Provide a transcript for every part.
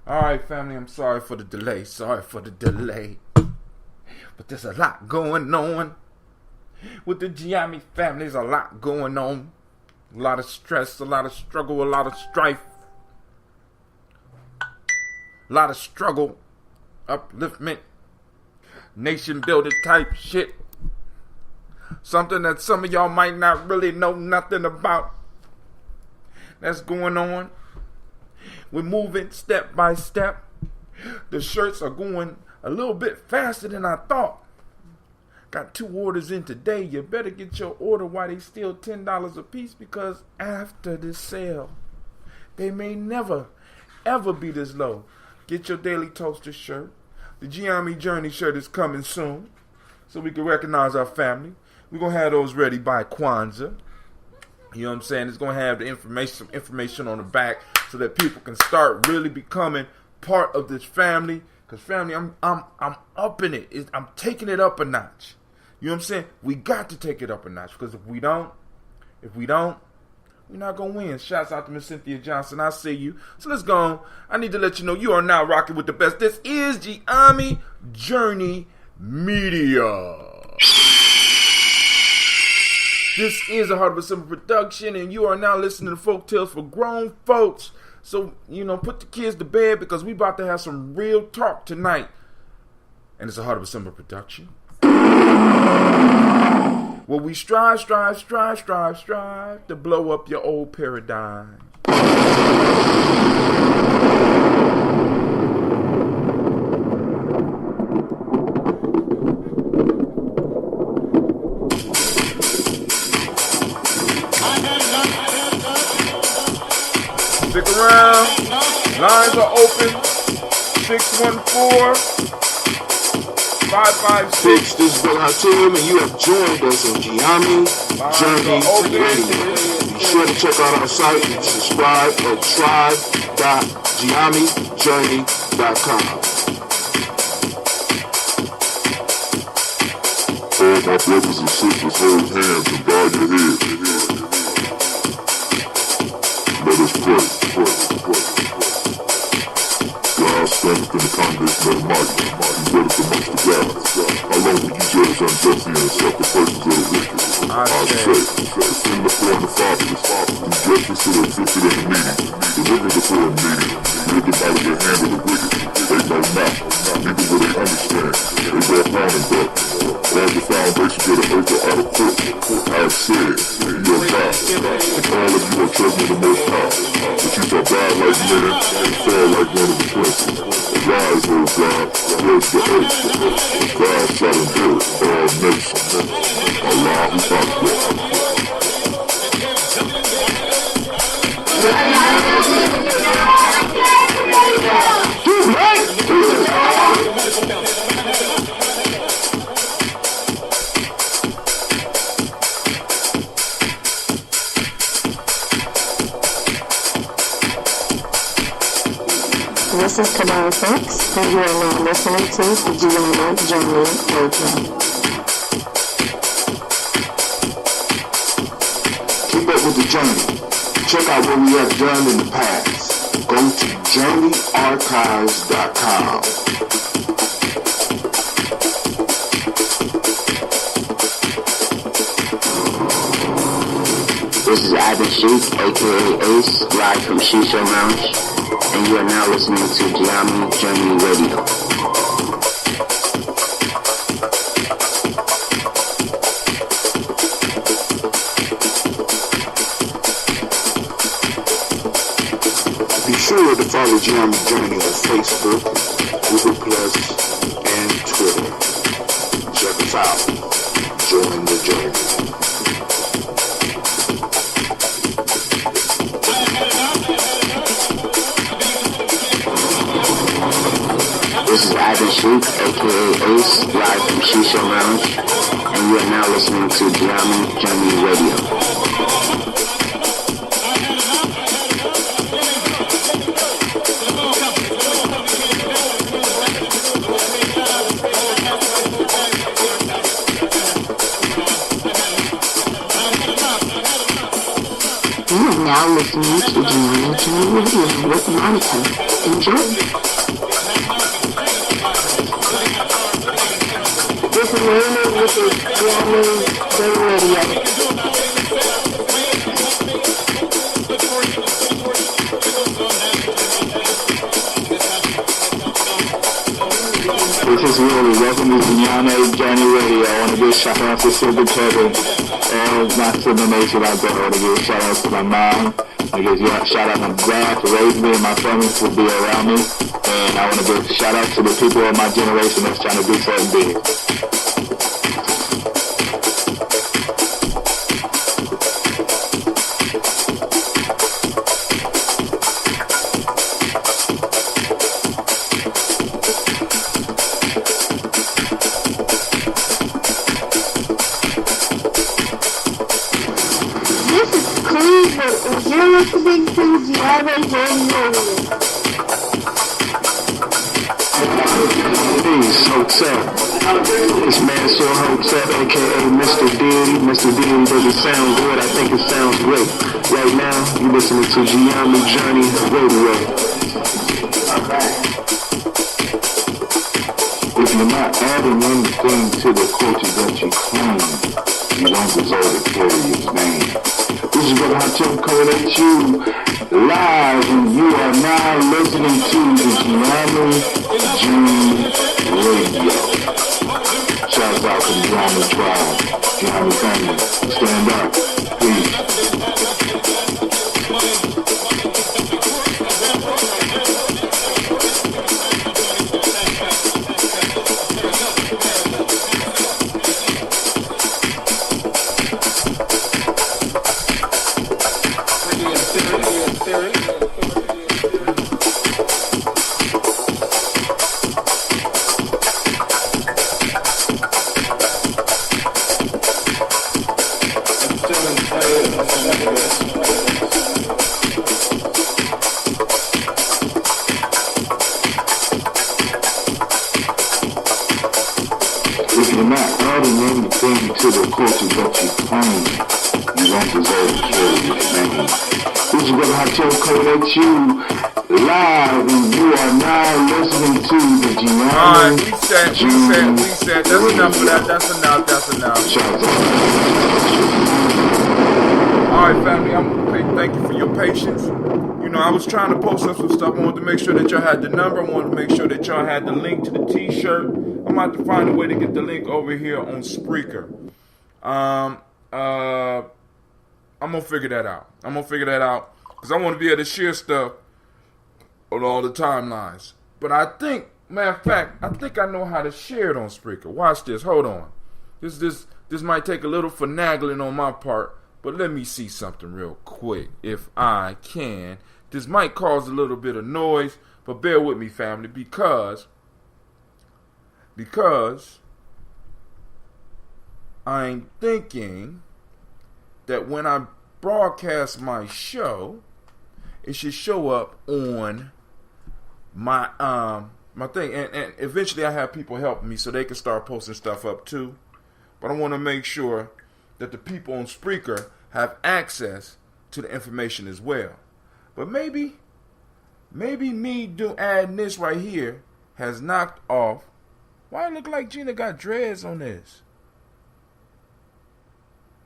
Alright, family, I'm sorry for the delay. But there's a lot going on. With the Gye-Nyame family, there's a lot going on. A lot of stress, a lot of struggle, a lot of strife. A lot of struggle, upliftment, nation building type shit. Something that some of y'all might not really know nothing about. That's going on. We're moving step by step. The shirts are going a little bit faster than I thought. Got 2 orders in today. You better get your order while they still $10 a piece, because after this sale, they may never, ever be this low. Get your Daily Toaster shirt. The Gye-Nyame Journey shirt is coming soon, so we can recognize our family. We're going to have those ready by Kwanzaa. You know what I'm saying? It's going to have the some information on the back so that people can start really becoming part of this family. Because family, I'm upping it. I'm taking it up a notch. You know what I'm saying? We got to take it up a notch, because if we don't, we're not going to win. Shouts out to Miss Cynthia Johnson. I see you. So let's go on. I need to let you know you are now rocking with the best. This is Gye-Nyame Journey Media. This is a Heart of a Simple production, and you are now listening to Folk Tales for Grown Folks. So, put the kids to bed, because we about to have some real talk tonight. And it's a Heart of a Simple production. Well, we strive to blow up your old paradigm. Stick around. Lines are open. 614-556. This is Will Hatim, and you have joined us on Gye-Nyame Journey Radio. Be sure to check out our site and subscribe at tribe.gyenamejourney.com. All my brothers and sisters, hold hands and bow your heads. Let us pray. God standeth in the congregation of the mighty. He dwelleth amongst the gods. How long will you judge unjustly and accept the persons of the wicked? I say, defend the poor and the fatherless. Do justice to the afflicted and the needy. Deliver the poor and needy. Rid them out of the hand of the wicked. They know not, neither will they understand. They go upon and buck. All the foundations of the earth are out of court. I have said, you are God, and all of you are children of the Most High. But you shall die like men and fall like one of the princes. Arise, O God, judge the earth, and God shall inherit all nations. Allahu Akbar. This is Kadar Fox, and you are now listening to the Gye-Nyame Journey Radio. Keep up with the journey. Check out what we have done in the past. Go to journeyarchives.com. This is Abby Sheik, aka Ace, live from Shisha Lounge, and you are now listening to Gye-Nyame Journey Radio. Be sure to follow Gye-Nyame Journey on Facebook, Google Plus, and Twitter. Check us out. Join the journey. This is Abby Sheik, aka Ace, live from Shisha Lounge, and you are now listening to Gye-Nyame Journey Radio. now listening to Gye-Nyame Radio with Monica. Enjoy. This is Raymond with the Gye-Nyame Radio. This is Willie. Welcome to Gye-Nyame Radio. I want to give a shout out to Silver Kevin and my Silver Nation out there. I want to give a shout out to my mom. I give a shout out to my dad for raising me and my family to be around me. And I want to give a shout out to the people of my generation that's trying to do something big. You're listening to Gye-Nyame Radio. Peace, Hotel. It's Mansour Hotel, aka Mr. Deity. Mr. Deity doesn't sound good, I think it sounds great. Right now, you're listening to Gye-Nyame Journey Radio. If you're not adding anything to the culture that you claim, you don't deserve to carry its name. This is Brother Hatem coming at you live, and you are now listening to the Gye-Nyame Journey Radio. Shout out to the Gye-Nyame tribe, Gye-Nyame family. Stand up, please. If you're not adding anything to the culture that you claim, you don't deserve to carry its name. This is Brother Hatem coming at you live, and you are now listening to the Gye-Nyame. Alright, we said. That's enough of that. That's enough. Alright, family, thank you for your patience. You know, I was trying to post up some stuff. I wanted to make sure that y'all had the number. I wanted to make sure that y'all had the link to the t-shirt. I'm about to find a way to get the link over here on Spreaker. I'm going to figure that out. Because I want to be able to share stuff on all the timelines. But I think, matter of fact, I know how to share it on Spreaker. Watch this. Hold on. This might take a little finagling on my part. But let me see something real quick, if I can. This might cause a little bit of noise, but bear with me, family, because I'm thinking that when I broadcast my show, it should show up on my my thing, and eventually I have people helping me so they can start posting stuff up too. But I want to make sure that the people on Spreaker have access to the information as well. But maybe me adding this right here has knocked off. Why it look like Gina got dreads on this?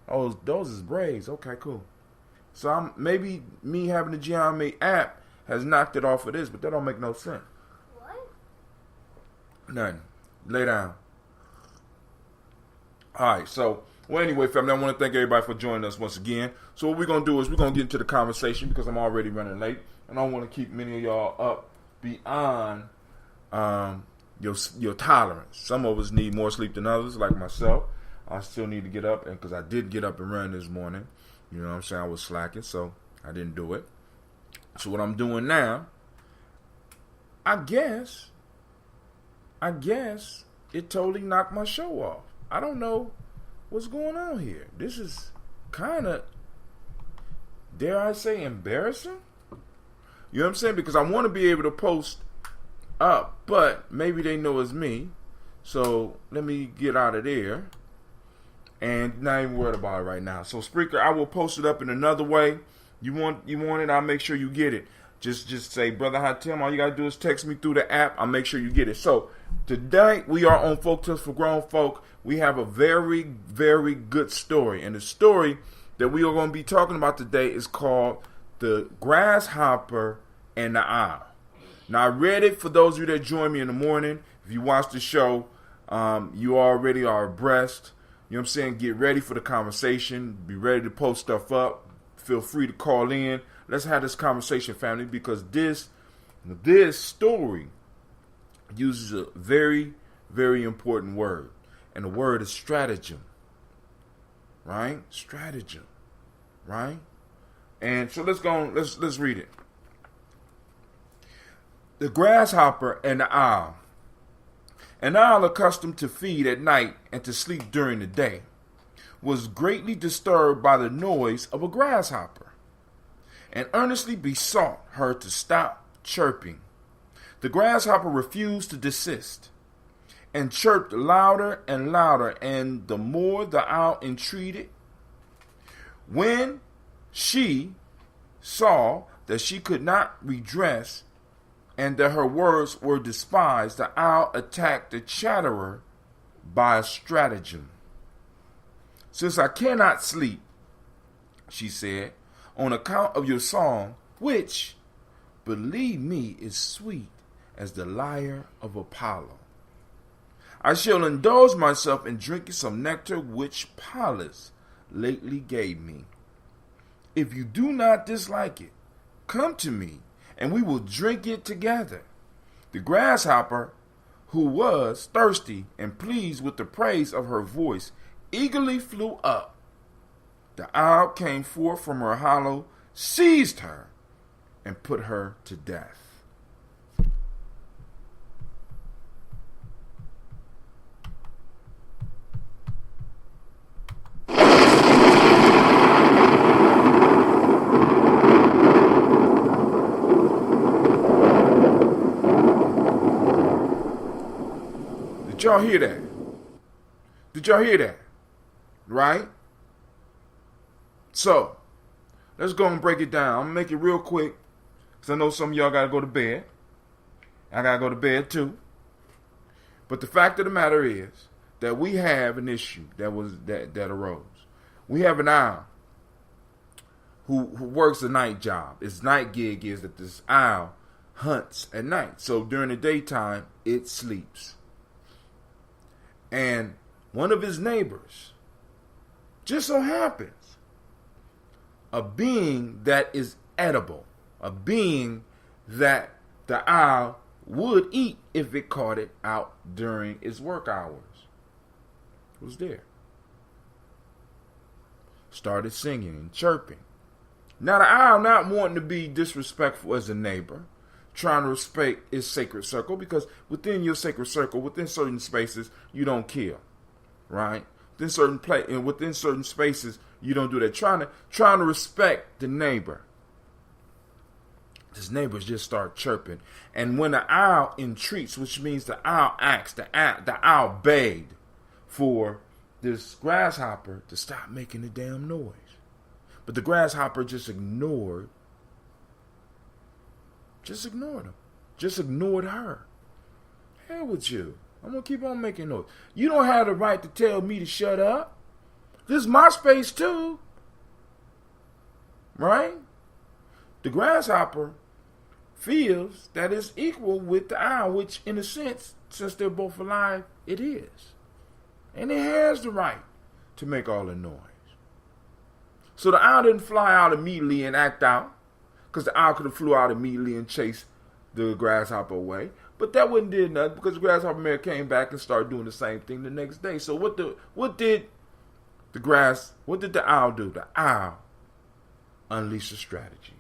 Oh, those is braids. Okay, cool. So maybe me having the Gye-Nyame app has knocked it off of this, but that don't make no sense. What? Nothing. Lay down. Alright, so well, anyway, family, I want to thank everybody for joining us once again. So what we're going to do is we're going to get into the conversation because I'm already running late. And I don't want to keep many of y'all up beyond your tolerance. Some of us need more sleep than others, like myself. I still need to get up, and because I did get up and run this morning. You know what I'm saying? I was slacking, so I didn't do it. So what I'm doing now, I guess it totally knocked my show off. I don't know what's going on here. This is kind of, dare I say, embarrassing? You know what I'm saying? Because I want to be able to post up, but maybe they know it's me. So let me get out of there and not even worried about it right now. So Spreaker, I will post it up in another way. You want it, I'll make sure you get it. Just say, Brother Hatem, all you gotta do is text me through the app. I'll make sure you get it. So today we are on Folk Tips for Grown Folk. We have a very, very good story. And the story that we are going to be talking about today is called The Grasshopper and the Owl. Now I read it for those of you that join me in the morning. If you watch the show, you already are abreast. You know what I'm saying? Get ready for the conversation. Be ready to post stuff up. Feel free to call in. Let's have this conversation, family, because this story uses a very, very important word. And the word is stratagem. Right? Stratagem. Right? And so let's read it. The grasshopper and the owl. An owl accustomed to feed at night and to sleep during the day was greatly disturbed by the noise of a grasshopper and earnestly besought her to stop chirping. The grasshopper refused to desist and chirped louder and louder, and the more the owl entreated. When she saw that she could not redress and that her words were despised, the owl attacked the chatterer by a stratagem. Since I cannot sleep, she said, on account of your song, which, believe me, is sweet as the lyre of Apollo, I shall indulge myself in drinking some nectar which Pallas lately gave me. If you do not dislike it, come to me, and we will drink it together. The grasshopper, who was thirsty and pleased with the praise of her voice, eagerly flew up. The owl came forth from her hollow, seized her, and put her to death. Did y'all hear that? Did y'all hear that? Right? So, let's go and break it down. I'm going to make it real quick, because I know some of y'all got to go to bed. I got to go to bed too. But the fact of the matter is that we have an issue that arose. We have an owl who works a night job. His night gig is that this owl hunts at night. So during the daytime, it sleeps. And one of his neighbors just so happens a being that is edible, a being that the owl would eat if it caught it out during its work hours. Was there. Started singing and chirping. Now the owl, not wanting to be disrespectful as a neighbor, trying to respect its sacred circle, because within your sacred circle, within certain spaces, you don't kill, right? Within certain spaces, you don't do that. Trying to respect the neighbor. His neighbors just start chirping, and when the owl entreats, which means the owl asks, the owl begged for this grasshopper to stop making the damn noise, but the grasshopper just ignored him. Just ignored her. Hell with you. I'm going to keep on making noise. You don't have the right to tell me to shut up. This is my space too. Right? The grasshopper feels that it's equal with the owl, which in a sense, since they're both alive, it is. And it has the right to make all the noise. So the owl didn't fly out immediately and act out, because the owl could have flew out immediately and chased the grasshopper away. But that wouldn't do nothing, because the grasshopper man came back and started doing the same thing the next day. So what did the owl do? The owl unleashed a strategy.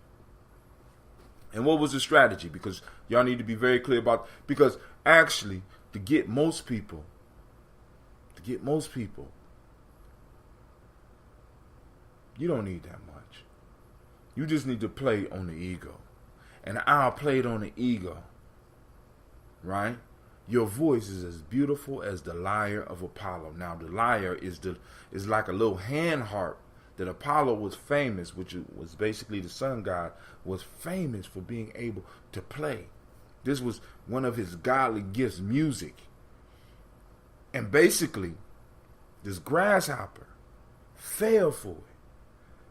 And what was the strategy? Because y'all need to be very clear about, because actually to get most people, you don't need that much. You just need to play on the ego. And the owl played on the ego. Right? Your voice is as beautiful as the lyre of Apollo. Now the lyre is like a little hand harp that Apollo was famous, which was basically the sun god, was famous for being able to play. This was one of his godly gifts, music. And basically, this grasshopper fell for it.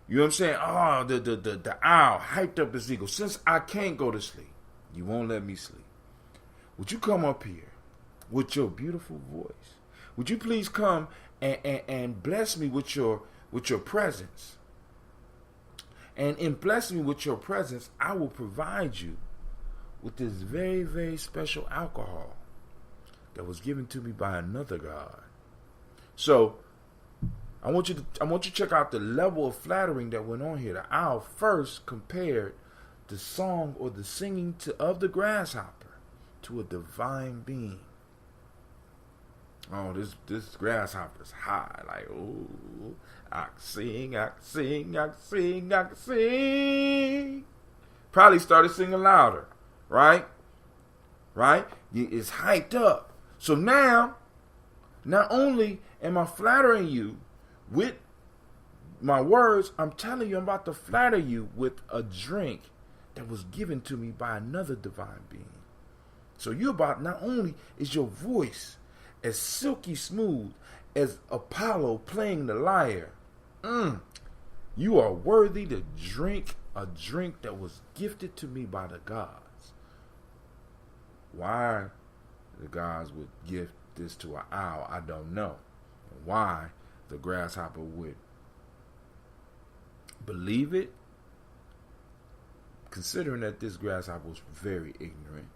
You know what I'm saying? Oh, the owl hyped up his ego. Since I can't go to sleep, you won't let me sleep. Would you come up here with your beautiful voice? Would you please come and bless me with your presence? And in blessing me with your presence, I will provide you with this very, very special alcohol that was given to me by another god. So I want you to check out the level of flattering that went on here. The owl first compared the song or the singing of the grasshopper to a divine being. Oh, this grasshopper's high. Like, oh, I can sing, I can sing, I can sing, I can sing. Probably started singing louder, right? Right? It's hyped up. So now, not only am I flattering you with my words, I'm telling you I'm about to flatter you with a drink that was given to me by another divine being. So you about, not only is your voice as silky smooth as Apollo playing the lyre, you are worthy to drink a drink that was gifted to me by the gods. Why the gods would gift this to an owl, I don't know. Why the grasshopper would believe it, considering that this grasshopper was very ignorant,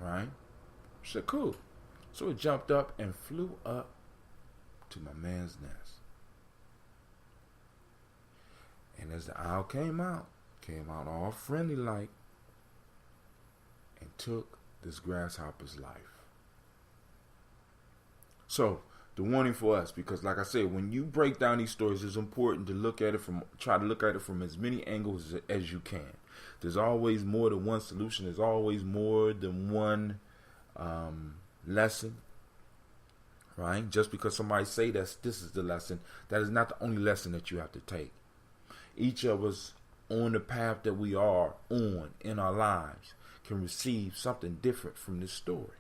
right? So cool. So it jumped up and flew up to my man's nest. And as the owl came out all friendly like, and took this grasshopper's life. So the warning for us, because like I said, when you break down these stories, it's important to try to look at it from as many angles as you can. There's always more than one solution. There's always more than one lesson, right? Just because somebody say this is the lesson, that is not the only lesson that you have to take. Each of us on the path that we are on in our lives can receive something different from this story.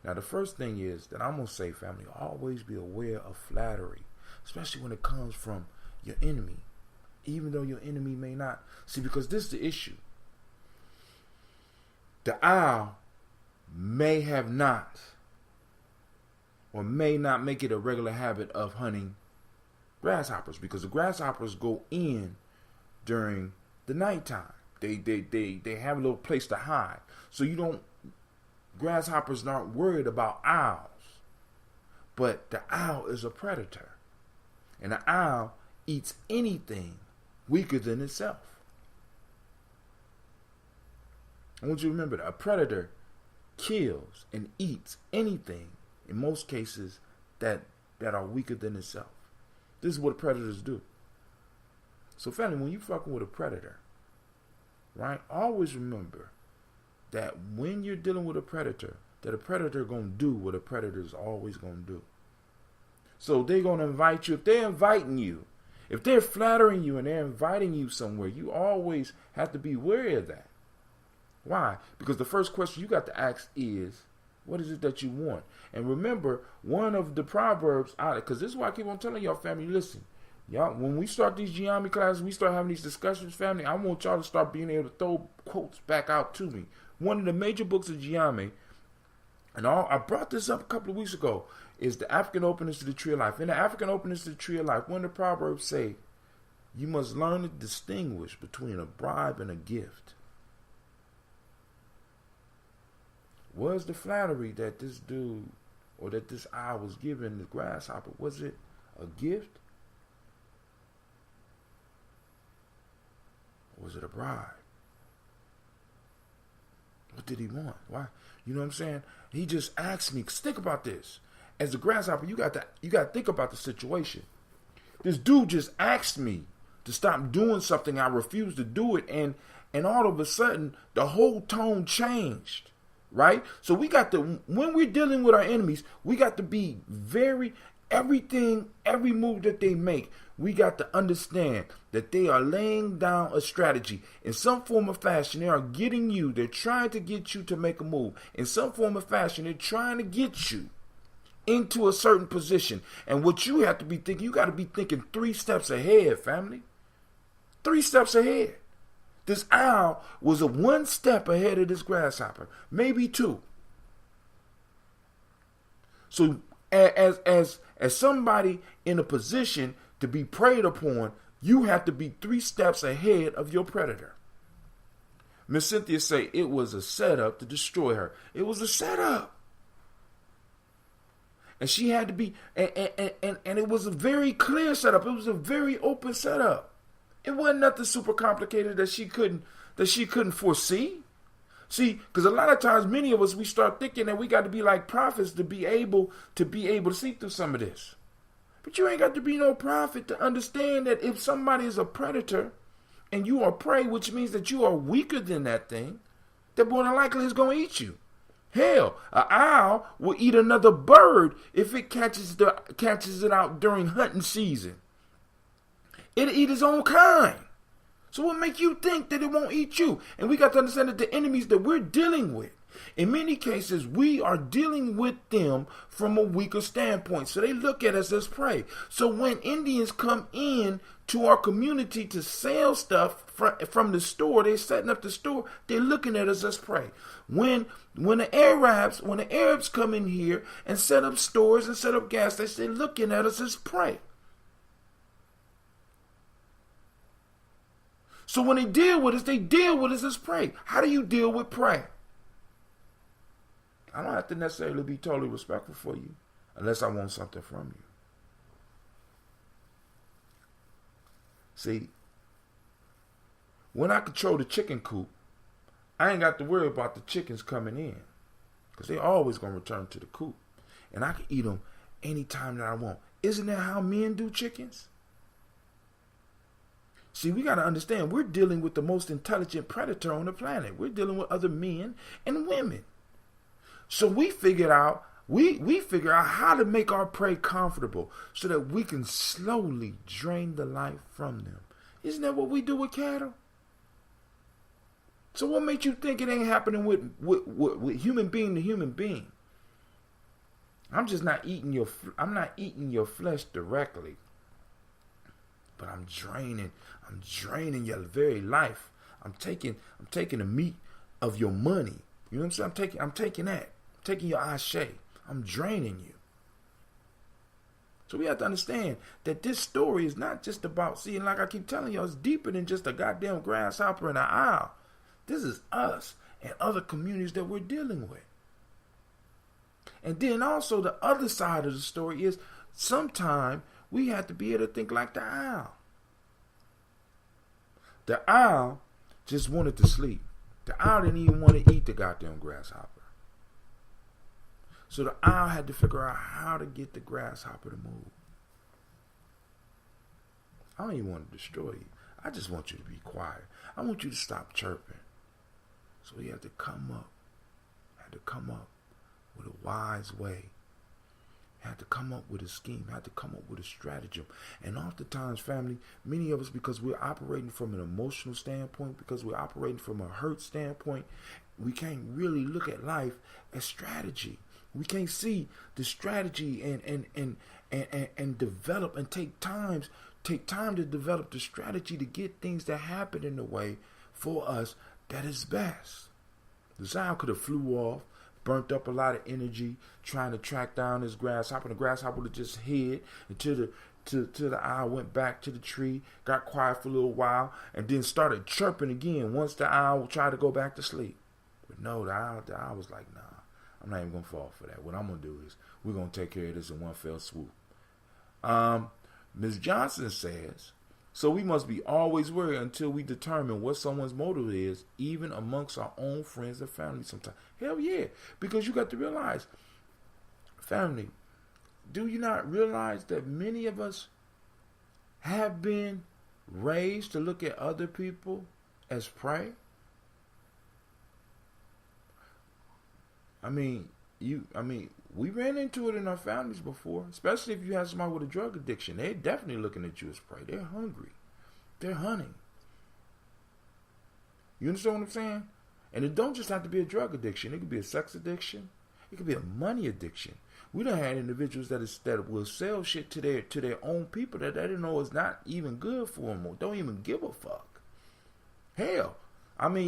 Now, the first thing is that I'm going to say, family, always be aware of flattery, especially when it comes from your enemy, even though your enemy may not. See, because this is the issue. The owl may have not, or may not make it a regular habit of hunting grasshoppers, because the grasshoppers go in during the nighttime. They have a little place to hide. So grasshoppers aren't worried about owls. But the owl is a predator. And the owl eats anything weaker than itself. I want you to remember that a predator kills and eats anything, in most cases, that are weaker than itself. This is what predators do. So family, when you fucking with a predator, right, always remember that when you're dealing with a predator, that a predator gonna do what a predator is always gonna do. So they're gonna invite you. If they're inviting you, if they're flattering you and they're inviting you somewhere, you always have to be wary of that. Why? Because the first question you got to ask is, what is it that you want? And remember, one of the proverbs, because this is why I keep on telling y'all, family, listen, y'all, when we start these Gye-Nyame classes, we start having these discussions, family, I want y'all to start being able to throw quotes back out to me. One of the major books of Gye-Nyame, and I brought this up a couple of weeks ago, is the African Openings to the Tree of Life. In the African Openings to the Tree of Life, one of the proverbs say, you must learn to distinguish between a bribe and a gift. Was the flattery that this dude, or that this owl was giving the grasshopper, was it a gift? Or was it a bribe? What did he want? Why? You know what I'm saying? He just asked me, 'cause think about this. As a grasshopper, you got to think about the situation. This dude just asked me to stop doing something. I refused to do it, and all of a sudden, the whole tone changed. Right? So when we're dealing with our enemies, we got to be every move that they make, we got to understand that they are laying down a strategy. In some form or fashion, they are getting you. They're trying to get you to make a move. In some form or fashion, they're trying to get you into a certain position. And what you have to be thinking, you got to be thinking 3 steps ahead, family. 3 steps ahead. This owl was a 1 step ahead of this grasshopper, maybe 2. So as somebody in a position to be preyed upon, you have to be 3 steps ahead of your predator. Miss Cynthia say it was a setup to destroy her. It was a setup. And she had to be, and it was a very clear setup. It was a very open setup. It wasn't nothing super complicated that she couldn't foresee. See, because a lot of times, many of us, we start thinking that we got to be like prophets to be able to see through some of this. But you ain't got to be no prophet to understand that if somebody is a predator and you are prey, which means that you are weaker than that thing, that more than likely is going to eat you. Hell, an owl will eat another bird if it catches it out during hunting season. It'll eat its own kind. So what make you think that it won't eat you? And we got to understand that the enemies that we're dealing with, in many cases, we are dealing with them from a weaker standpoint. So they look at us as prey. So when Indians come in to our community to sell stuff from the store, they're setting up the store, they're looking at us as prey. When the Arabs come in here and set up stores and set up gas stations, they're looking at us as prey. So when they deal with us as prey. How do you deal with prey? I don't have to necessarily be totally respectful for you unless I want something from you. See, when I control the chicken coop, I ain't got to worry about the chickens coming in because they always going to return to the coop. And I can eat them anytime that I want. Isn't that how men do chickens? See, we got to understand, we're dealing with the most intelligent predator on the planet. We're dealing with other men and women. So we figured out, we figure out how to make our prey comfortable so that we can slowly drain the life from them. Isn't that what we do with cattle? So what makes you think it ain't happening with human being to human being? I'm not eating your flesh directly. But I'm draining your very life. I'm taking the meat of your money. You know what I'm saying? I'm taking that. I'm taking your ashe. I'm draining you. So we have to understand that this story is not just about, see, and like I keep telling y'all, it's deeper than just a goddamn grasshopper and an owl. This is us and other communities that we're dealing with. And then also the other side of the story is sometimes we have to be able to think like the owl. The owl just wanted to sleep. The owl didn't even want to eat the goddamn grasshopper. So the owl had to figure out how to get the grasshopper to move. I don't even want to destroy you. I just want you to be quiet. I want you to stop chirping. So he had to come up. With a wise way. Had to come up with a scheme, had to come up with a stratagem. And oftentimes, family, many of us, because we're operating from an emotional standpoint, because we're operating from a hurt standpoint, we can't really look at life as strategy. We can't see the strategy and develop and take time to develop the strategy to get things to happen in a way for us that is best. The sound could have flew off, burnt up a lot of energy trying to track down this grasshopper. The grasshopper would have just hid until the owl went back to the tree, got quiet for a little while, and then started chirping again once the owl tried to go back to sleep. But no, the owl was like, nah, I'm not even going to fall for that. What I'm going to do is we're going to take care of this in one fell swoop. Ms. Johnson says, so we must be always worried until we determine what someone's motive is, even amongst our own friends and family sometimes. Hell yeah, because you got to realize, family, do you not realize that many of us have been raised to look at other people as prey? I mean, we ran into it in our families before, especially if you have somebody with a drug addiction. They're definitely looking at you as prey. They're hungry. They're hunting. You understand what I'm saying? And it don't just have to be a drug addiction. It could be a sex addiction. It could be a money addiction. We done had individuals that will sell shit to their own people that they didn't know is not even good for them or don't even give a fuck. Hell,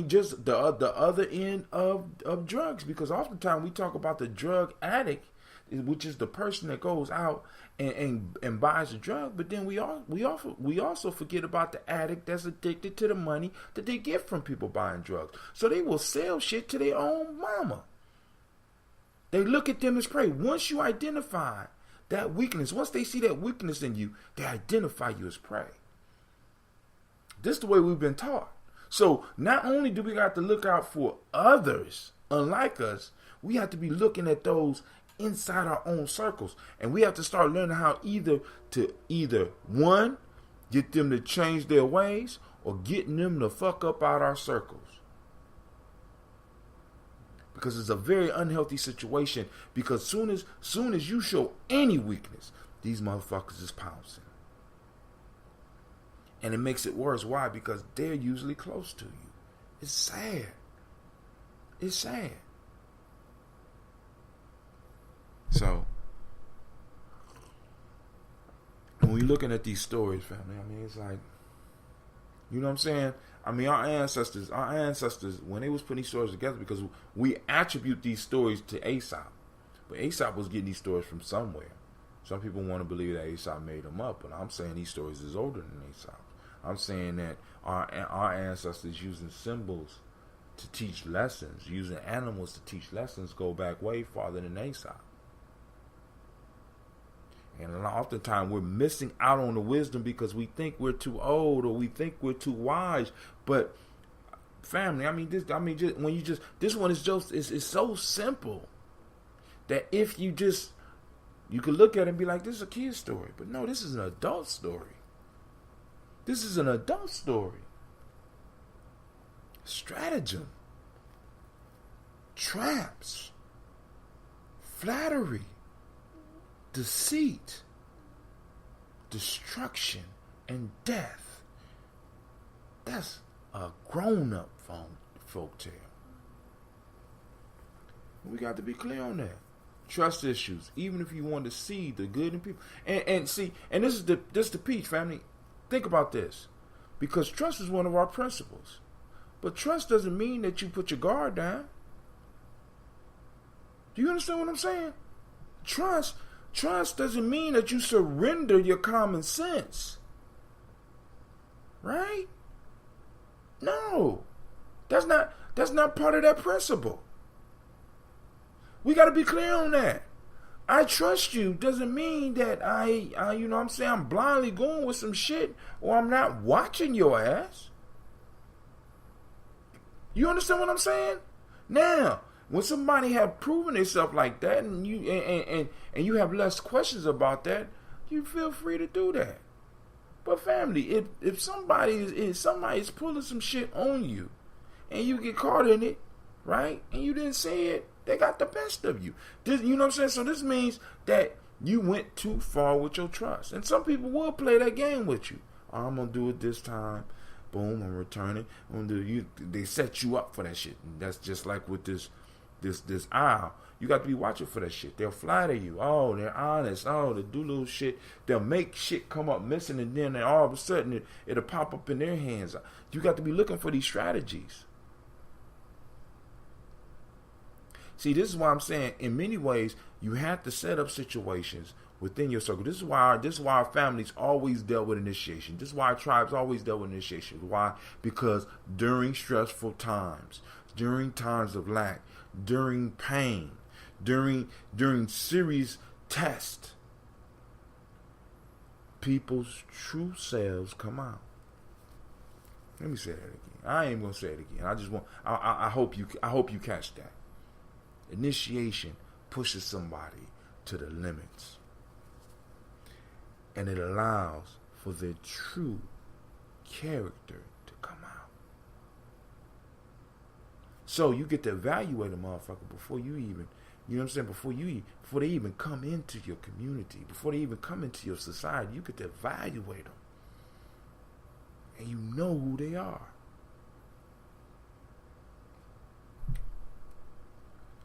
just the other end of drugs, because oftentimes we talk about the drug addict, which is the person that goes out and buys a drug, but then we also forget about the addict that's addicted to the money that they get from people buying drugs. So they will sell shit to their own mama. They look at them as prey. Once you identify that weakness, once they see that weakness in you, they identify you as prey. This is the way we've been taught. So not only do we got to look out for others unlike us, we have to be looking at those inside our own circles. And we have to start learning how either one, get them to change their ways, or getting them to fuck up out our circles. Because it's a very unhealthy situation. Because soon as you show any weakness, these motherfuckers is pouncing. And it makes it worse. Why? Because they're usually close to you. It's sad. It's sad. So, when we're looking at these stories, family, it's like, you know what I'm saying? Our ancestors, when they was putting these stories together, because we attribute these stories to Aesop. But Aesop was getting these stories from somewhere. Some people want to believe that Aesop made them up, but I'm saying these stories is older than Aesop. I'm saying that our ancestors using symbols to teach lessons, using animals to teach lessons, go back way farther than Aesop. And oftentimes we're missing out on the wisdom because we think we're too old or we think we're too wise. But family, this one is just it's so simple that if you could look at it and be like, this is a kid's story. But no, this is an adult story. This is an adult story. Stratagem. Traps. Flattery. Deceit. Destruction. And death. That's a grown-up folk tale. We got to be clear on that. Trust issues, even if you want to see the good in people. And this is the peach, family. Think about this. Because trust is one of our principles. But trust doesn't mean that you put your guard down. Do you understand what I'm saying? Trust doesn't mean that you surrender your common sense. Right? No. That's not part of that principle. We got to be clear on that. I trust you doesn't mean that I'm blindly going with some shit or I'm not watching your ass. You understand what I'm saying? Now, when somebody have proven themselves like that and you have less questions about that, you feel free to do that. But family, if somebody is pulling some shit on you and you get caught in it, right? And you didn't say it, they got the best of you. You know what I'm saying? So this means that you went too far with your trust. And some people will play that game with you. I'm going to do it this time. Boom, I'm returning. They set you up for that shit. And that's just like with this owl. You got to be watching for that shit. They'll flatter you. Oh, they're honest. Oh, they do little shit. They'll make shit come up missing, and then all of a sudden it'll pop up in their hands. You got to be looking for these strategies. See, this is why I'm saying, in many ways, you have to set up situations within your circle. This is why our families always dealt with initiation. This is why our tribes always dealt with initiation. Why? Because during stressful times, during times of lack, during pain, during serious tests, people's true selves come out. Let me say that again. I ain't gonna say it again. I hope you catch that. Initiation pushes somebody to the limits. And it allows for their true character to come out. So you get to evaluate a motherfucker before you even, you know what I'm saying, before they even come into your community, before they even come into your society, you get to evaluate them. And you know who they are.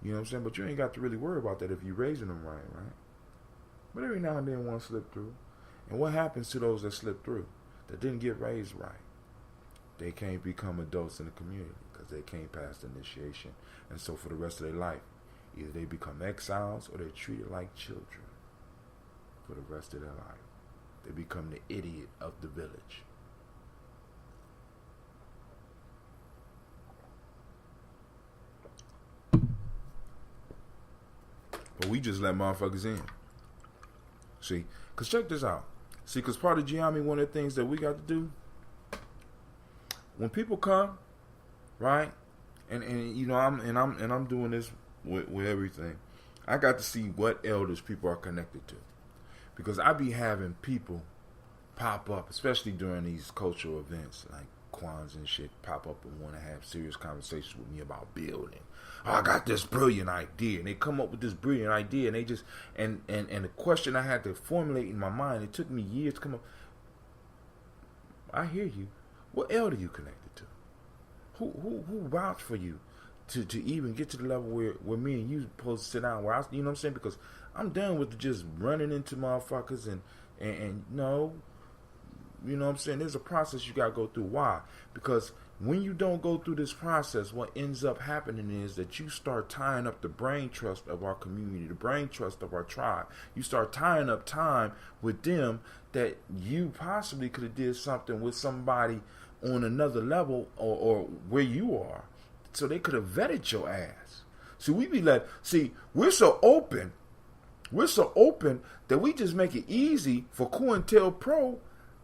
You know what I'm saying? But you ain't got to really worry about that if you're raising them right? But every now and then one slip through. And what happens to those that slip through, that didn't get raised right? They can't become adults in the community because they can't pass the initiation. And so for the rest of their life, either they become exiles or they're treated like children for the rest of their life. They become the idiot of the village. But we just let motherfuckers in. See? Because check this out. See, because part of Gye-Nyame, one of the things that we got to do, when people come, right, and you know, I'm doing this with everything, I got to see what elders people are connected to. Because I be having people pop up, especially during these cultural events like Kwanzaa and shit, pop up and want to have serious conversations with me about building. Oh, I got this brilliant idea, and they come up with this brilliant idea, and they just and the question I had to formulate in my mind, it took me years to come up. I hear you. What elder you connected to? Who vouched for you to even get to the level where me and you supposed to sit down? Where you know what I'm saying? Because I'm done with just running into motherfuckers and no. You know what I'm saying? There's a process you got to go through. Why? Because when you don't go through this process, what ends up happening is that you start tying up the brain trust of our community, the brain trust of our tribe. You start tying up time with them that you possibly could have did something with somebody on another level or where you are. So they could have vetted your ass. So we be like, see, we're so open that we just make it easy for COINTELPRO.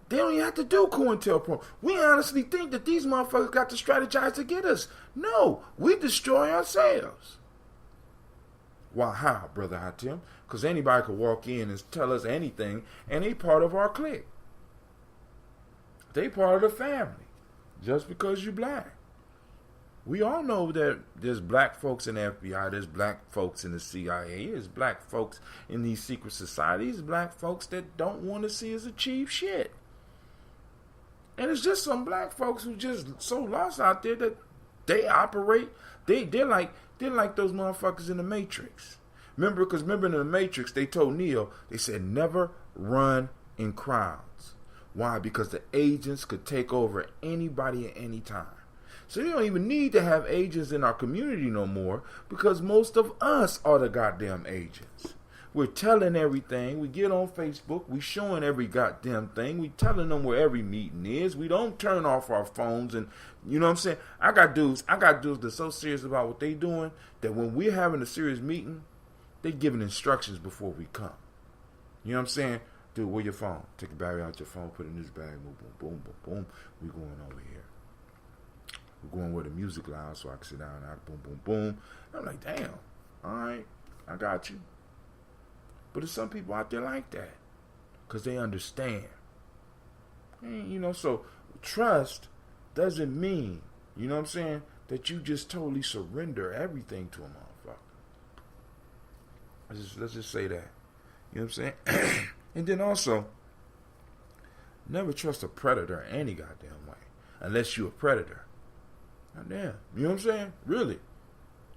They don't even have to do COINTELPRO. We honestly think that these motherfuckers got to strategize to get us. No, we destroy ourselves. Why, how, Brother Hatim? Because anybody could walk in and tell us anything, and they part of our clique. They part of the family, just because you black. We all know that there's black folks in the FBI, there's black folks in the CIA, there's black folks in these secret societies, black folks that don't want to see us achieve shit. And it's just some black folks who just so lost out there that they operate. They're like those motherfuckers in the Matrix. Remember in the Matrix, they told Neo, they said never run in crowds. Why? Because the agents could take over anybody at any time. So you don't even need to have agents in our community no more because most of us are the goddamn agents. We're telling everything. We get on Facebook. We showing every goddamn thing. We telling them where every meeting is. We don't turn off our phones. And you know what I'm saying? I got dudes that's so serious about what they doing that when we're having a serious meeting, they giving instructions before we come. You know what I'm saying? Dude, where your phone? Take the battery out your phone. Put it in this bag. Boom, boom, boom, boom, boom. We going over here. We're going where the music loud so I can sit down. Boom, boom, boom. I'm like, damn. All right. I got you. But there's some people out there like that because they understand. And, you know, so trust doesn't mean, you know what I'm saying, that you just totally surrender everything to a motherfucker. Let's just say that. You know what I'm saying? And then also, never trust a predator any goddamn way unless you're a predator. Goddamn. You know what I'm saying? Really.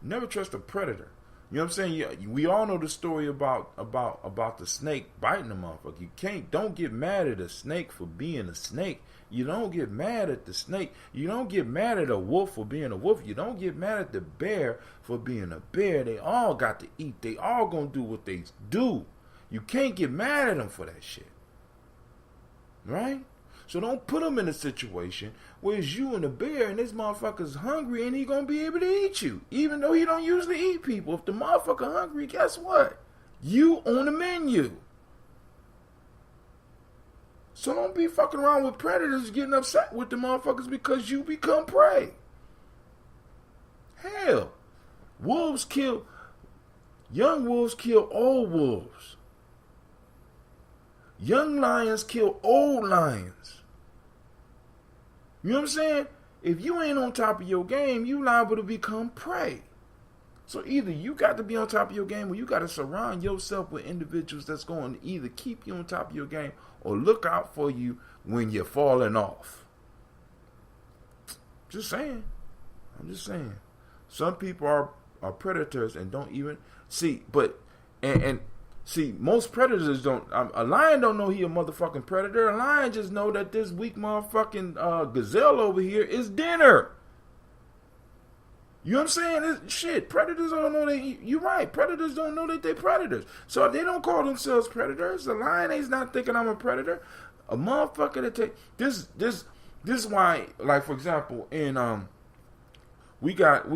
Never trust a predator. You know what I'm saying? Yeah, we all know the story about the snake biting the motherfucker. Don't get mad at a snake for being a snake. You don't get mad at the snake. You don't get mad at a wolf for being a wolf. You don't get mad at the bear for being a bear. They all got to eat. They all gonna do what they do. You can't get mad at them for that shit. Right? So don't put them in a situation where it's you and the bear and this motherfucker's hungry and he gonna be able to eat you. Even though he don't usually eat people. If the motherfucker hungry, guess what? You on the menu. So don't be fucking around with predators getting upset with the motherfuckers because you become prey. Hell, young wolves kill old wolves. Young lions kill old lions. You know what I'm saying? if you ain't on top of your game, you liable to become prey. So either you got to be on top of your game, or you got to surround yourself with individuals that's going to either keep you on top of your game or look out for you when you're falling off. Just saying. I'm just saying. Some people are predators and don't even see, but and see, most predators don't. A lion don't know he a motherfucking predator. A lion just know that this weak motherfucking gazelle over here is dinner. You know what I'm saying? Shit, predators don't know you're right. Predators don't know that they're predators. So they don't call themselves predators. The lion ain't not thinking I'm a predator. A motherfucker that take this is why, like, for example, in we got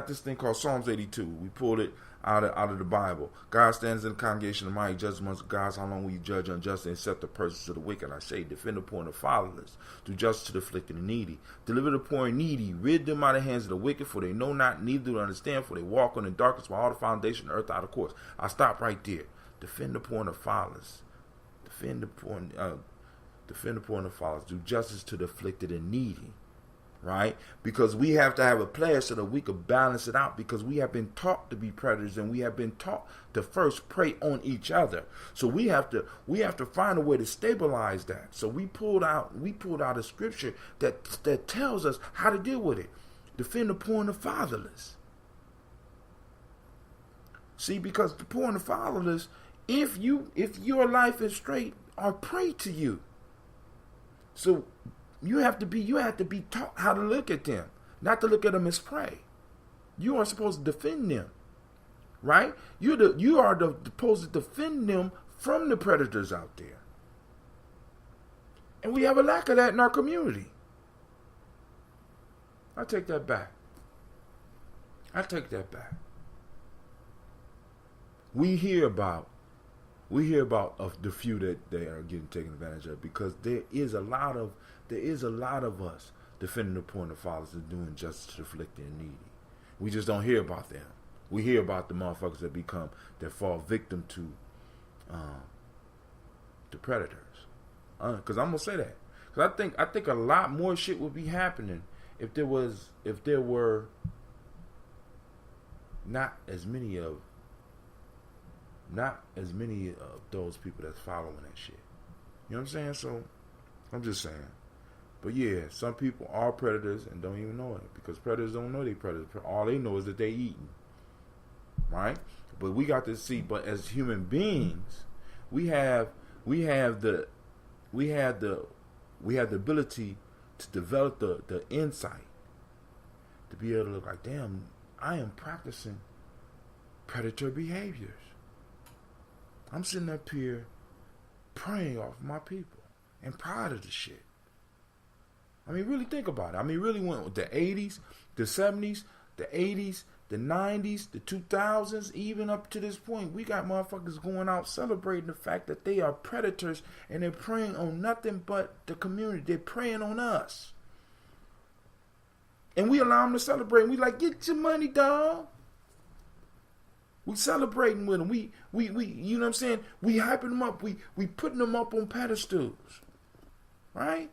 this thing called Psalms 82. We pulled it out of the Bible. God stands in the congregation of mighty, judges amongst gods. How long will you judge unjustly and accept the persons of the wicked? I say, defend the poor and the fatherless. Do justice to the afflicted and needy. Deliver the poor and needy. Rid them out of the hands of the wicked, for they know not, neither do understand, for they walk on the darkness while all the foundation of the earth out of course. I stop right there. Defend the poor and the fatherless. Defend the poor and the fatherless. Do justice to the afflicted and needy. Right? Because we have to have a player so that we could balance it out, because we have been taught to be predators and we have been taught to first prey on each other. So we have to find a way to stabilize that. So we pulled out a scripture that tells us how to deal with it. Defend the poor and the fatherless. See, because the poor and the fatherless, if your life is straight, are prey to you. So you have to be taught how to look at them, not to look at them as prey. You are supposed to defend them, right? You are supposed to defend them from the predators out there, and we have a lack of that in our community. I take that back. We hear about the few that they are getting taken advantage of, because there is a lot of us defending the poor and the fathers and doing justice to the afflicted and needy. We just don't hear about them. We hear about the motherfuckers that fall victim to the predators. Because I'm gonna say that. Because I think a lot more shit would be happening if there were not as many of those people that's following that shit. You know what I'm saying? So I'm just saying. But yeah, some people are predators and don't even know it, because predators don't know they're predators. All they know is that they're eating, right? But we got to see. But as human beings, we have the ability to develop the insight to be able to look like, damn, I am practicing predator behaviors. I'm sitting up here preying off my people and proud of the shit. I mean, really think about it. I mean, really went with the 80s, the 70s, the 80s, the 90s, the 2000s, even up to this point. We got motherfuckers going out celebrating the fact that they are predators and they're preying on nothing but the community. They're preying on us. And we allow them to celebrate. We like, get your money, dog. We celebrating with them. We you know what I'm saying? We hyping them up. We putting them up on pedestals. Right?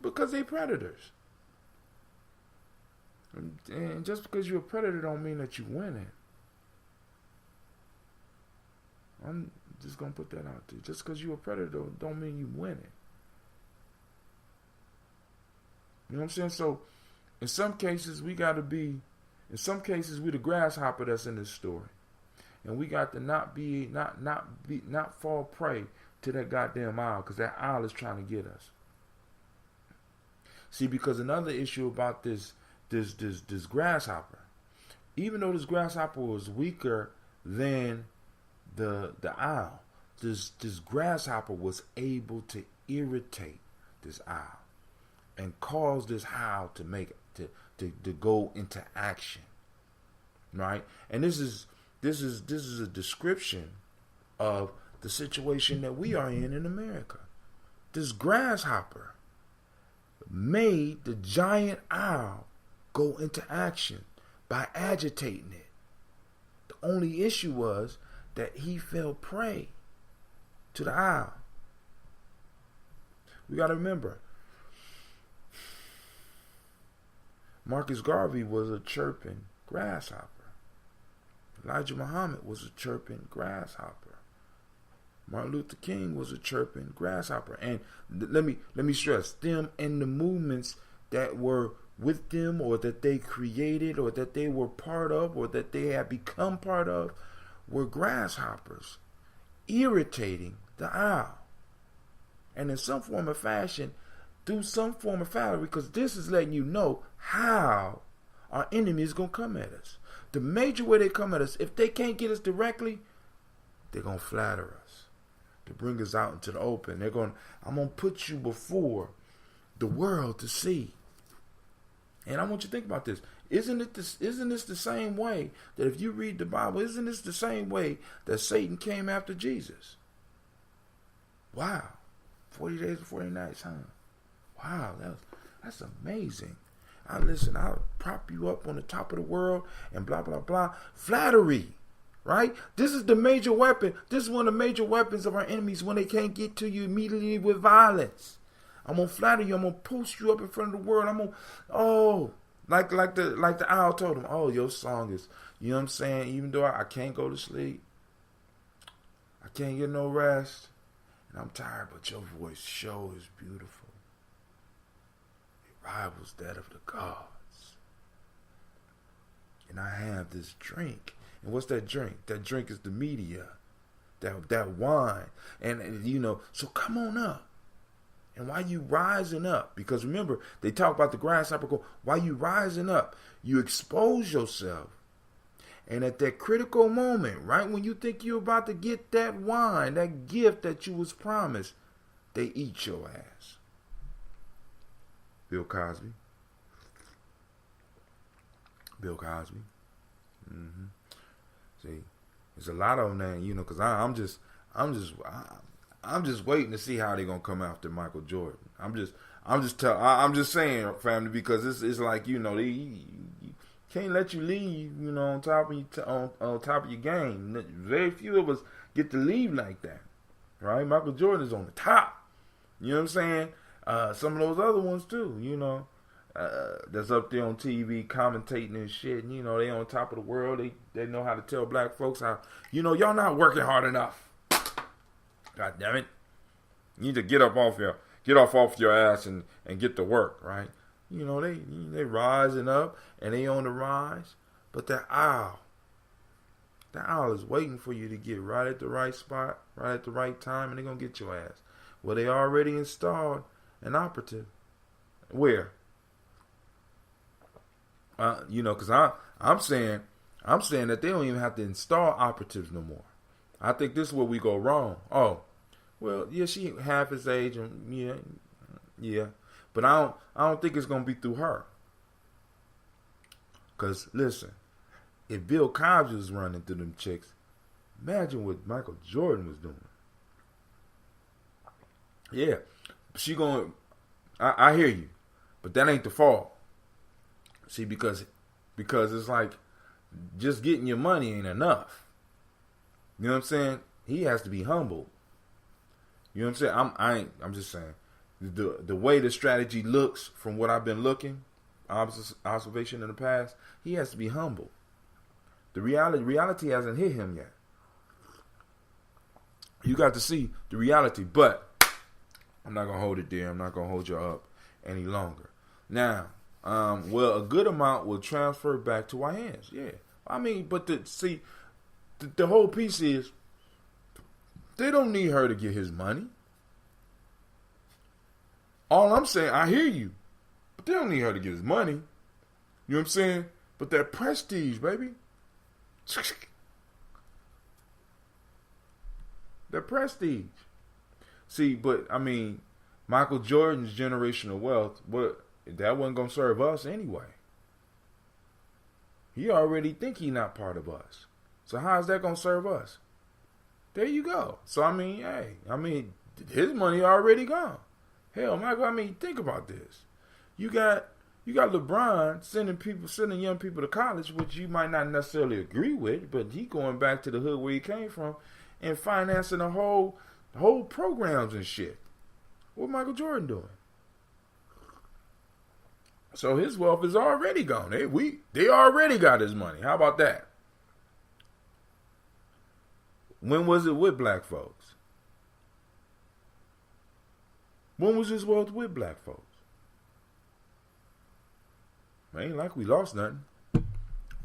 Because they predators. And just because you're a predator don't mean that you winning. I'm just going to put that out there. Just because you're a predator don't mean you winning. You know what I'm saying? So, in some cases, we got to be, in some cases, we the grasshopper that's in this story. And we got to not fall prey to that goddamn owl, because that owl is trying to get us. See, because another issue about this grasshopper, even though this grasshopper was weaker than the owl, this grasshopper was able to irritate this owl and cause this owl to go into action, right? And this is a description of the situation that we are in America. This grasshopper made the giant owl go into action by agitating it. The only issue was that he fell prey to the owl. We got to remember, Marcus Garvey was a chirping grasshopper. Elijah Muhammad was a chirping grasshopper. Martin Luther King was a chirping grasshopper. And let me stress, them and the movements that were with them, or that they created, or that they were part of, or that they had become part of, were grasshoppers irritating the owl. And in some form of fashion, through some form of flattery, because this is letting you know how our enemy is going to come at us. The major way they come at us, if they can't get us directly, they're going to flatter us to bring us out into the open. I'm going to put you before the world to see. And I want you to think about this. Isn't this the same way that if you read the Bible, isn't this the same way that Satan came after Jesus? Wow. 40 days and 40 nights, huh? Wow, that's amazing. I'll prop you up on the top of the world and blah, blah, blah. Flattery, right? This is the major weapon. This is one of the major weapons of our enemies when they can't get to you immediately with violence. I'm going to flatter you. I'm going to post you up in front of the world. I'm going to, like the owl told him, oh, your song is, you know what I'm saying? Even though I can't go to sleep, I can't get no rest, and I'm tired, but your voice show is beautiful. It rivals that of the gods. And I have this drink. And what's that drink? That drink is the media. That wine. And you know, so come on up. And while you rising up, because remember, they talk about the grasshopper, while you rising up, you expose yourself. And at that critical moment, right when you think you're about to get that wine, that gift that you was promised, they eat your ass. Bill Cosby. See, there's a lot of them there, you know, because I'm just waiting to see how they're gonna come after Michael Jordan. I'm just saying, family, because it's like, you know, they can't let you leave, you know, on top of your game. Very few of us get to leave like that, right? Michael Jordan is on the top. You know what I'm saying? Some of those other ones too, you know, that's up there on TV commentating and shit. And, you know, they on top of the world. They know how to tell black folks how, you know, y'all not working hard enough. God damn it! You need to get off your ass and get to work, right? You know, they rising up and they on the rise, but that owl is waiting for you to get right at the right spot, right at the right time, and they're gonna get your ass. Well, they already installed an operative. Where? You know, because I'm saying that they don't even have to install operatives no more. I think this is where we go wrong. Oh, well, yeah, she half his age, and yeah, but I don't think it's gonna be through her. Cause listen, if Bill Cosby was running through them chicks, imagine what Michael Jordan was doing. Yeah, I hear you, but that ain't the fault. See, because it's like just getting your money ain't enough. You know what I'm saying? He has to be humble. You know what I'm saying? I'm just saying the way the strategy looks from what I've been looking, observation in the past, he has to be humble. The reality hasn't hit him yet. You got to see the reality, but I'm not gonna hold it there. I'm not gonna hold you up any longer. Now, well, a good amount will transfer back to our hands. Yeah, I mean, but the whole piece is they don't need her to get his money. All I'm saying, I hear you, but they don't need her to get his money. You know what I'm saying? But that prestige, baby. That prestige. See, but I mean, Michael Jordan's generational wealth, that wasn't gonna serve us anyway. He already think he not part of us. So how is that gonna serve us? There you go. So I mean, his money already gone. Hell, Michael, think about this. You got LeBron sending young people to college, which you might not necessarily agree with, but he going back to the hood where he came from and financing the whole programs and shit. What Michael Jordan doing? So his wealth is already gone. They already got his money. How about that? When was it with black folks? When was his wealth with black folks? It ain't like we lost nothing. You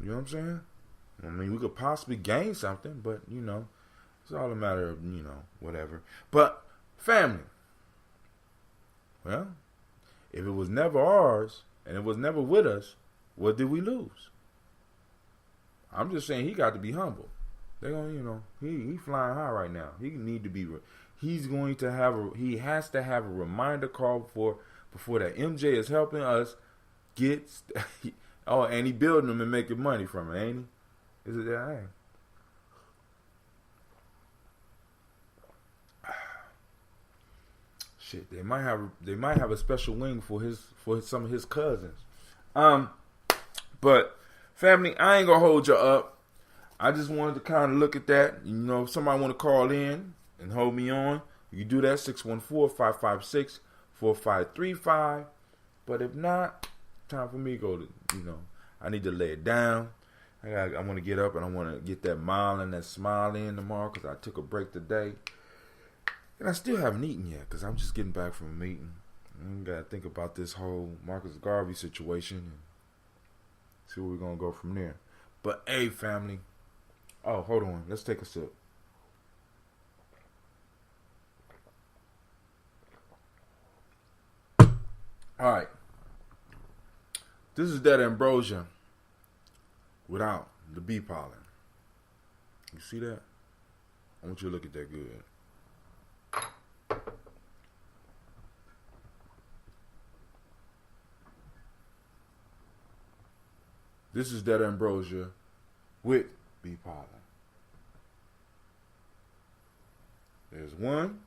know what I'm saying? I mean, we could possibly gain something, but, you know, it's all a matter of, you know, whatever. But, family. Well, if it was never ours, and it was never with us, what did we lose? I'm just saying he got to be humble. They're gonna, you know, he flying high right now. He has to have a reminder call before that MJ is helping us get. Oh, and he building them and making money from it, ain't he? Is it that? Hey. Shit, they might have a special wing for some of his cousins. But family, I ain't gonna hold you up. I just wanted to kind of look at that. You know, if somebody want to call in and hold me on, you can do that, 614-556-4535. But if not, time for me to go to, you know, I need to lay it down. I want to get up and I want to get that mile and that smile in tomorrow because I took a break today. And I still haven't eaten yet because I'm just getting back from a meeting. I got to think about this whole Marcus Garvey situation and see where we're going to go from there. But, hey, family. Oh, hold on. Let's take a sip. All right. This is that ambrosia without the bee pollen. You see that? I want you to look at that good. This is that ambrosia with bee pollen. There's one.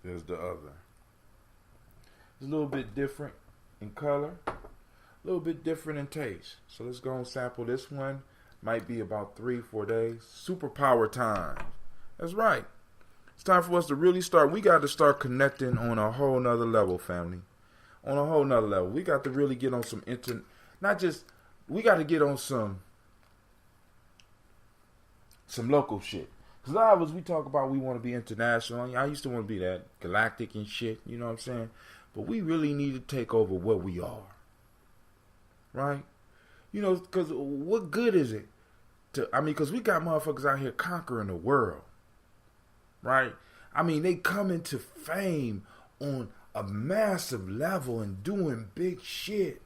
There's the other. It's a little bit different in color. A little bit different in taste. So let's go and sample this one. Might be about 3-4 days. Superpower time. That's right. It's time for us to really start. We got to start connecting on a whole nother level, family. On a whole nother level. We got to really get on some we got to get on some local shit. Because a lot of us, we talk about we want to be international. I used to want to be that galactic and shit, you know what I'm saying? But we really need to take over what we are. Right? You know, because what good is it? Because we got motherfuckers out here conquering the world. Right? I mean, they come into fame on a massive level and doing big shit.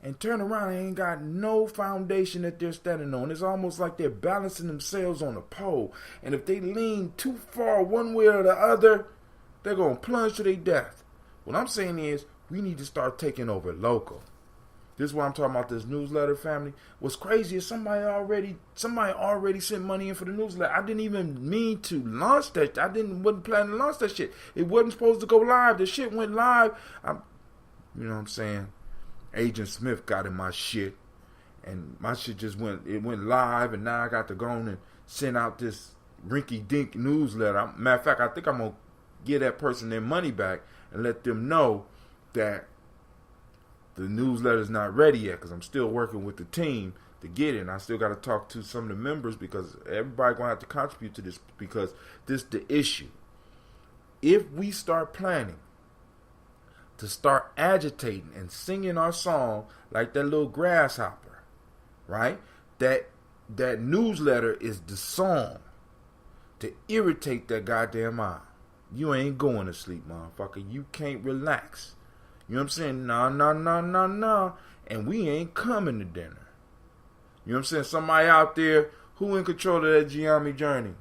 And turn around and ain't got no foundation that they're standing on. It's almost like they're balancing themselves on a pole. And if they lean too far one way or the other, they're going to plunge to their death. What I'm saying is, we need to start taking over local. This is why I'm talking about this newsletter, family. What's crazy is somebody already sent money in for the newsletter. I didn't even mean to launch that. Wasn't planning to launch that shit. It wasn't supposed to go live. The shit went live. You know what I'm saying? Agent Smith got in my shit, and my shit just went live, and now I got to go on and send out this rinky-dink newsletter. Matter of fact, I think I'm going to give that person their money back and let them know that the newsletter's not ready yet, because I'm still working with the team to get it, and I still got to talk to some of the members, because everybody going to have to contribute to this, because this is the issue. If we start planning to start agitating and singing our song like that little grasshopper, right? That newsletter is the song to irritate that goddamn mind. You ain't going to sleep, motherfucker. You can't relax. You know what I'm saying? Nah. And we ain't coming to dinner. You know what I'm saying? Somebody out there who in control of that Gye-Nyame journey.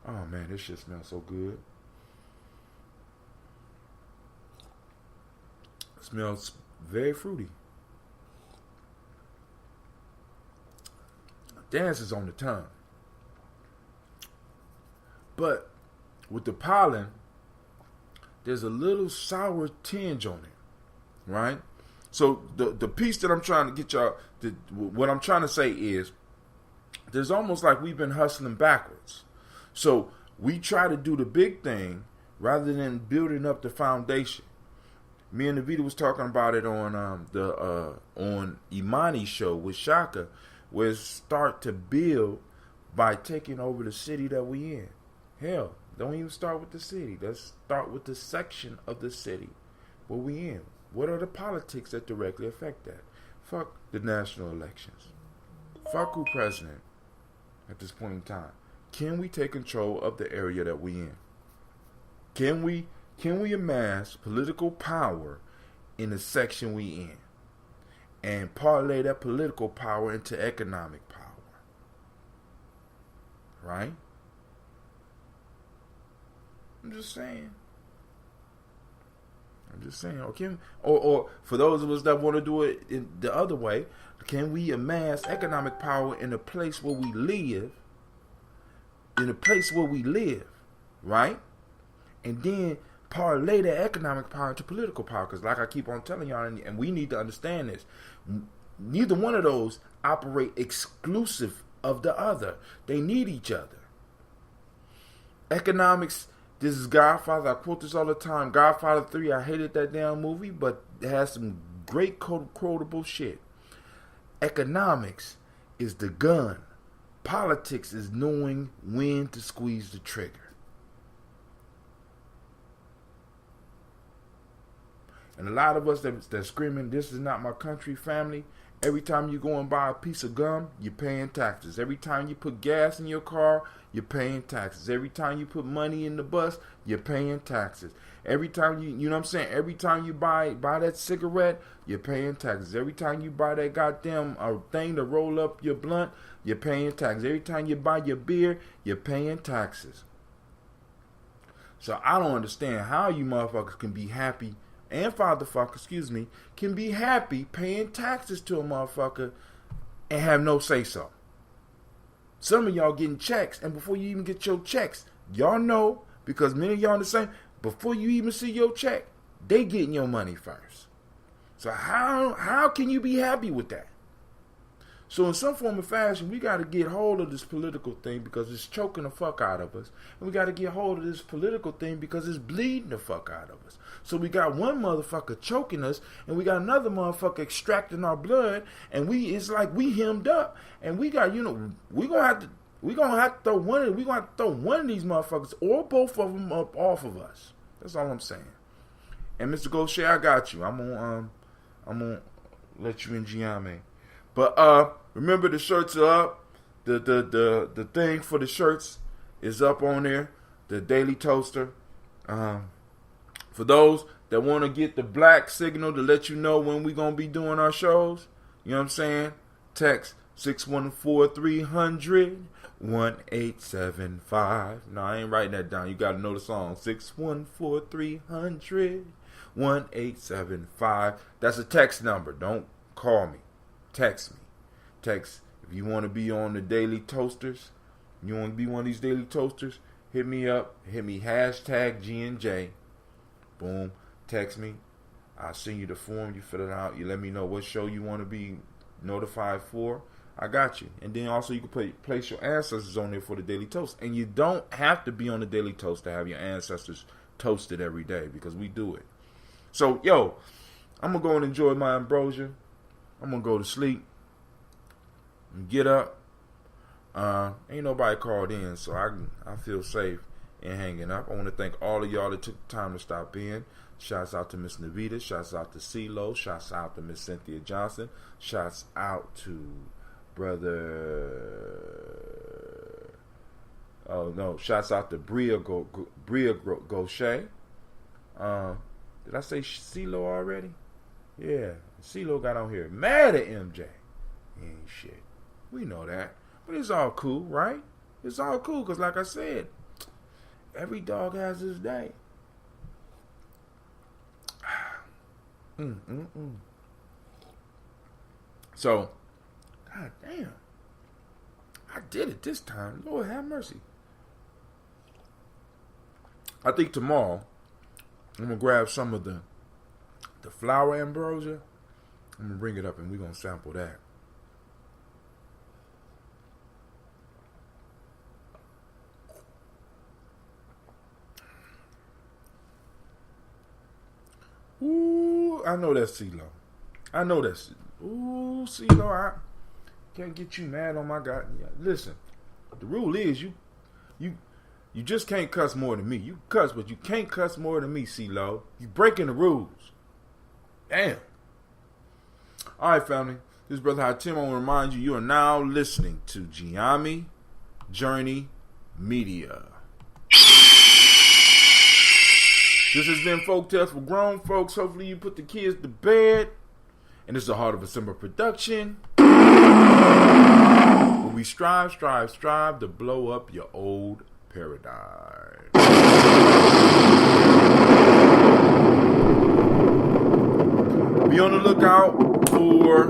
Oh, man, this shit smells so good. Smells very fruity. Dance is on the tongue. But with the pollen, there's a little sour tinge on it. Right? So the piece that I'm trying to get y'all, what I'm trying to say is, there's almost like we've been hustling backwards. So we try to do the big thing rather than building up the foundation. Me and Navita was talking about it on on Imani's show with Shaka, where it start to build by taking over the city that we in. Hell, don't even start with the city. Let's start with the section of the city where we in. What are the politics that directly affect that? Fuck the national elections. Fuck who president at this point in time. Can we take control of the area that we in? Can we amass political power in the section we in and parlay that political power into economic power? Right? I'm just saying. Okay. Or for those of us that want to do it in the other way, can we amass economic power in the place where we live? Right? And then parlay that economic power into political power. Because like I keep on telling y'all, and we need to understand this, neither one of those operate exclusive of the other. They need each other. Economics, this is Godfather. I quote this all the time. Godfather 3, I hated that damn movie, but it has some great quotable shit. Economics is the gun. Politics is knowing when to squeeze the trigger. And a lot of us that screaming, this is not my country, family. Every time you go and buy a piece of gum, you're paying taxes. Every time you put gas in your car, you're paying taxes. Every time you put money in the bus, you're paying taxes. Every time you know what I'm saying? Every time you buy that cigarette, you're paying taxes. Every time you buy that goddamn thing to roll up your blunt, you're paying taxes. Every time you buy your beer, you're paying taxes. So I don't understand how you motherfuckers can be happy, and can be happy paying taxes to a motherfucker and have no say-so. Some of y'all getting checks, and before you even get your checks, y'all know, because many of y'all are the same, before you even see your check, they getting your money first. So how can you be happy with that? So in some form or fashion, we got to get hold of this political thing because it's choking the fuck out of us. And we got to get hold of this political thing because it's bleeding the fuck out of us. So we got one motherfucker choking us, and we got another motherfucker extracting our blood, and it's like we hemmed up, and we got, we're gonna have to throw one of these motherfuckers or both of them up off of us. That's all I'm saying. And Mr. Gaucher, I got you. I'm gonna let you in Gye-Nyame. But remember, the shirts are up. The thing for the shirts is up on there. The Daily Toaster. For those that want to get the black signal to let you know when we gonna be doing our shows, you know what I'm saying? Text 614-300-1875. No, I ain't writing that down. You gotta know the song. 614-300-1875. That's a text number. Don't call me. Text me. Text. If you want to be on the Daily Toasters, you want to be one of these Daily Toasters, hit me up. Hit me hashtag G&J. Boom. Text me. I'll send you the form. You fill it out. You let me know what show you want to be notified for. I got you. And then also you can place your ancestors on there for the Daily Toast. And you don't have to be on the Daily Toast to have your ancestors toasted every day, because we do it. So, yo, I'm going to go and enjoy my ambrosia. I'm going to go to sleep and get up. Ain't nobody called in, so I feel safe in hanging up. I want to thank all of y'all that took the time to stop in. Shouts out to Miss Navita. Shouts out to CeeLo. Shouts out to Miss Cynthia Johnson. Shouts out to brother... Oh, no. Shouts out to Bria Gaucher. Did I say CeeLo already? Yeah. CeeLo got on here mad at MJ. He ain't shit. We know that. But it's all cool, right? It's all cool because, like I said, every dog has his day. So, god damn. I did it this time. Lord have mercy. I think tomorrow I'm going to grab some of the flower ambrosia. I'm going to bring it up and we're going to sample that. Ooh. I know that's CeeLo. I know that's ooh CeeLo. I can't get you mad on my guy. Yeah, listen, the rule is you just can't cuss more than me. You cuss, but you can't cuss more than me, CeeLo. You breaking the rules. Damn. All right, family. This is Brother High Tim. I want to remind you are now listening to Gye-Nyame Journey Media. This has been Folk Tales for Grown Folks. Hopefully you put the kids to bed. And it's the Heart of a Simba production. Where we strive to blow up your old paradigm. Be on the lookout for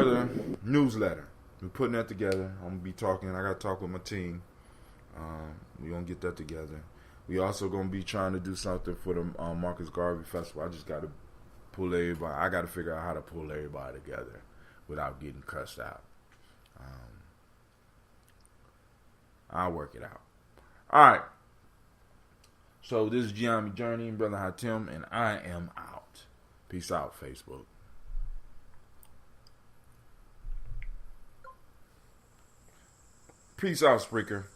the newsletter. We're putting that together. I'm gonna be talking. I gotta talk with my team. We're gonna get that together. We also gonna be trying to do something for the Marcus Garvey Festival. I just gotta pull everybody. I gotta figure out how to pull everybody together without getting cussed out. I'll work it out. All right. So this is Gye-Nyame Journey, Brother High Tim, and I am out. Peace out, Facebook. Peace out, Spreaker.